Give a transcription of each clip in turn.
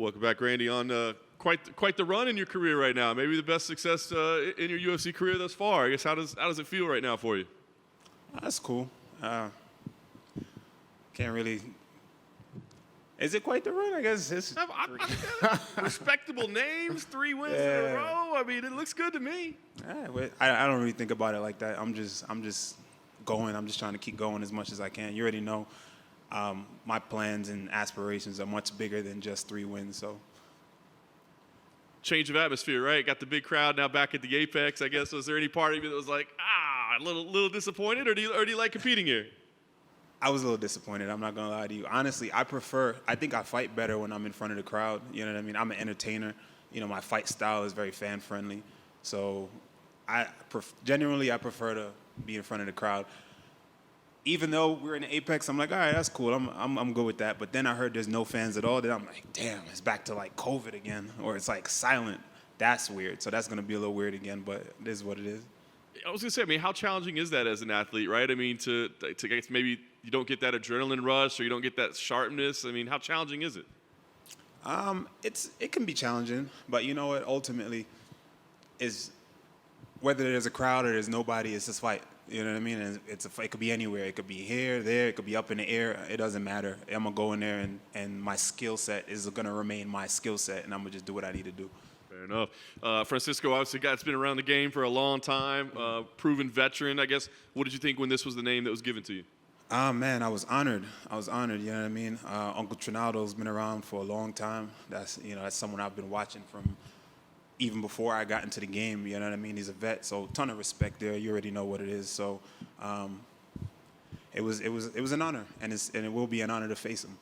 Welcome back, Randy, on quite the run in your career right now. Maybe the best success in your UFC career thus far. I guess how does it feel right now for you? That's cool. Can't really. Is it quite the run? I guess it's Respectable names, 3 wins in a row. I mean, it looks good to me. I don't really think about it like that. I'm just going. I'm just trying to keep going as much as I can. You already know my plans and aspirations are much bigger than just 3 wins. So. Change of atmosphere, right? Got the big crowd now back at the Apex. I guess was there any part of you that was like, a little disappointed, or do you like competing here? I was a little disappointed. I'm not gonna lie to you. Honestly, I think I fight better when I'm in front of the crowd. You know what I mean? I'm an entertainer. You know, my fight style is very fan friendly. So, genuinely I prefer to be in front of the crowd. Even though we're in the Apex, I'm like, all right, that's cool. I'm good with that. But then I heard there's no fans at all. Then I'm like, damn, it's back to like COVID again, or it's like silent. That's weird. So that's gonna be a little weird again. But it is what it is. I was gonna say, I mean, how challenging is that as an athlete, right? I mean, to get maybe you don't get that adrenaline rush or you don't get that sharpness. I mean, how challenging is it? It can be challenging, but you know what? Ultimately, is whether there's a crowd or there's nobody, it's just fight. You know what I mean? And it could be anywhere. It could be here, there. It could be up in the air. It doesn't matter. I'm gonna go in there and my skill set is gonna remain my skill set, and I'm gonna just do what I need to do. Fair enough. Francisco, obviously, guy's been around the game for a long time, proven veteran. I guess. What did you think when this was the name that was given to you? Man, I was honored. You know what I mean? Uncle Trinaldo's been around for a long time. That's someone I've been watching from even before I got into the game. You know what I mean? He's a vet, so ton of respect there. You already know what it is. So it was an honor, and it will be an honor to face him.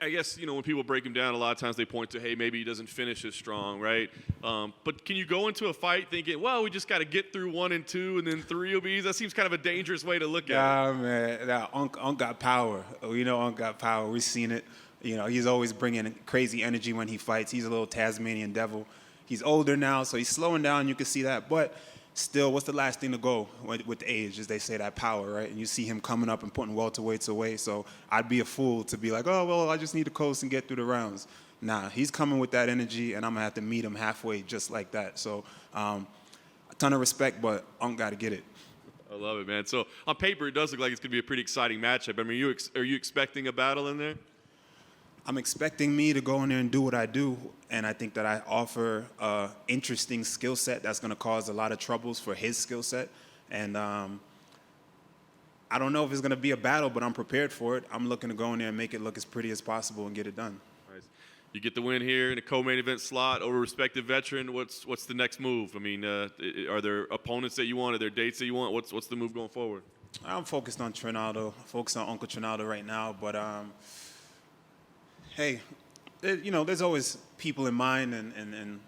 I guess, when people break him down, a lot of times they point to, hey, maybe he doesn't finish as strong, right? But can you go into a fight thinking, well, we just got to get through 1 and 2, and then 3 will be easy? That seems kind of a dangerous way to look at it. Yeah, man. Unc got power. Unc got power. We've seen it. He's always bringing crazy energy when he fights. He's a little Tasmanian devil. He's older now, so he's slowing down. You can see that. But still, what's the last thing to go with age, as they say, that power, right? And you see him coming up and putting welterweights away. So I'd be a fool to be like, oh, well, I just need to coast and get through the rounds. Nah, he's coming with that energy, and I'm going to have to meet him halfway just like that. So a ton of respect, but Unc got to get it. I love it, man. So on paper, it does look like it's going to be a pretty exciting matchup. I mean, are you expecting a battle in there? I'm expecting me to go in there and do what I do, and I think that I offer an interesting skill set that's going to cause a lot of troubles for his skill set. And I don't know if it's going to be a battle, but I'm prepared for it. I'm looking to go in there and make it look as pretty as possible and get it done. Nice. You get the win here in a co-main event slot over a respected veteran. What's the next move? I mean, are there opponents that you want? Are there dates that you want? What's the move going forward? I'm focused on Trinaldo, focused on Uncle Trinaldo right now, but hey, there's always people in mind, and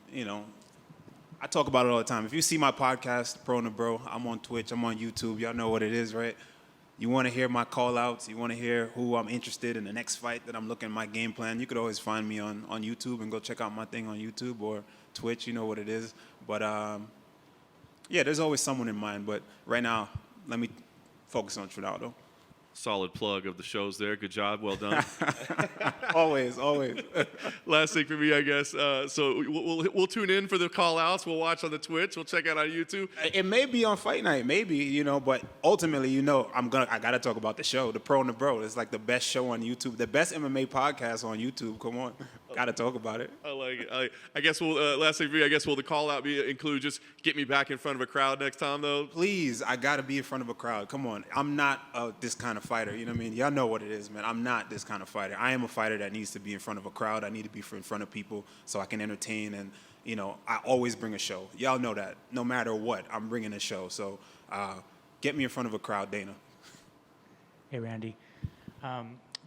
I talk about it all the time. If you see my podcast, Pro and the Bro, I'm on Twitch, I'm on YouTube. Y'all know what it is, right? You want to hear my call-outs, you want to hear who I'm interested in the next fight that I'm looking at my game plan, you could always find me on YouTube and go check out my thing on YouTube or Twitch. You know what it is. But, yeah, there's always someone in mind. But right now, let me focus on Trinaldo. Solid plug of the shows there. Good job. Well done. Always. Last thing for me, I guess. So we'll tune in for the call-outs. We'll watch on the Twitch. We'll check out on YouTube. It may be on Fight Night, maybe, but ultimately, I got to talk about the show, the Pro and the Bro. It's like the best show on YouTube, the best MMA podcast on YouTube. Come on. Got to talk about it. I like it. I guess last thing for me, will the call-out include just get me back in front of a crowd next time, though? Please, I got to be in front of a crowd. Come on. I'm not this kind of fighter. You know what I mean? Y'all know what it is, man. I'm not this kind of fighter. I am a fighter that needs to be in front of a crowd. I need to be in front of people so I can entertain, and, I always bring a show. Y'all know that. No matter what, I'm bringing a show. So get me in front of a crowd, Dana. Hey, Randy.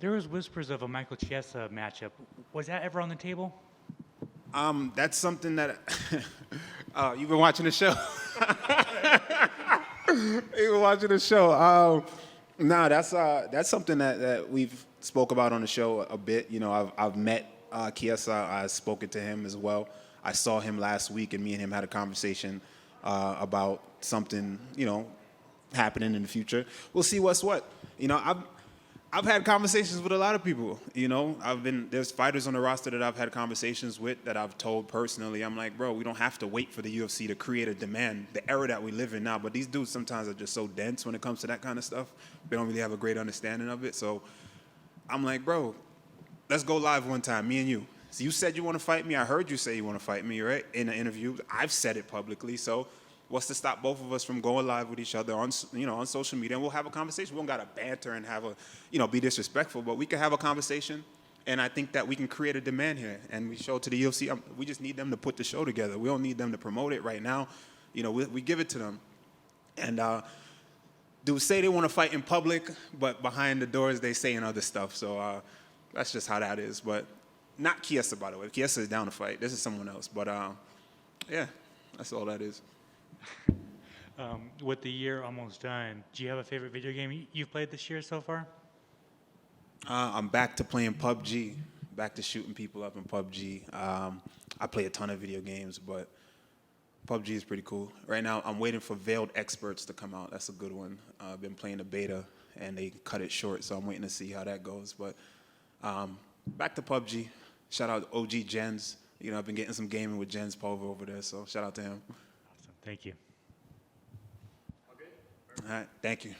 There was whispers of a Michael Chiesa matchup. Was that ever on the table? That's something that you've been watching the show. You've been watching the show. No, that's something that we've spoke about on the show a bit. I've met Chiesa. I've spoken to him as well. I saw him last week, and me and him had a conversation about something, happening in the future. We'll see what's what. I've had conversations with a lot of people. You know, there's fighters on the roster that I've had conversations with that I've told personally. I'm like, bro, we don't have to wait for the UFC to create a demand. The era that we live in now, but these dudes sometimes are just so dense when it comes to that kind of stuff. They don't really have a great understanding of it. So I'm like, bro, let's go live one time, me and you. So you said you want to fight me. I heard you say you want to fight me, right? In an interview. I've said it publicly. So what's to stop both of us from going live with each other on social media, and we'll have a conversation. We don't got to banter and be disrespectful, but we can have a conversation, and I think that we can create a demand here, and we show to the UFC. We just need them to put the show together. We don't need them to promote it right now. You know, we give it to them. And dudes say they want to fight in public, but behind the doors they saying other stuff. So that's just how that is. But not Chiesa, by the way. Chiesa is down to fight. This is someone else. But yeah, that's all that is. With the year almost done, do you have a favorite video game you've played this year so far? I'm back to playing PUBG, back to shooting people up in PUBG. I play a ton of video games, but PUBG is pretty cool. Right now, I'm waiting for Veiled Experts to come out. That's a good one. I've been playing the beta, and they cut it short, so I'm waiting to see how that goes. But back to PUBG. Shout out OG Jens. You know, I've been getting some gaming with Jens Pulver over there, so shout out to him. Awesome. Thank you. All right, thank you.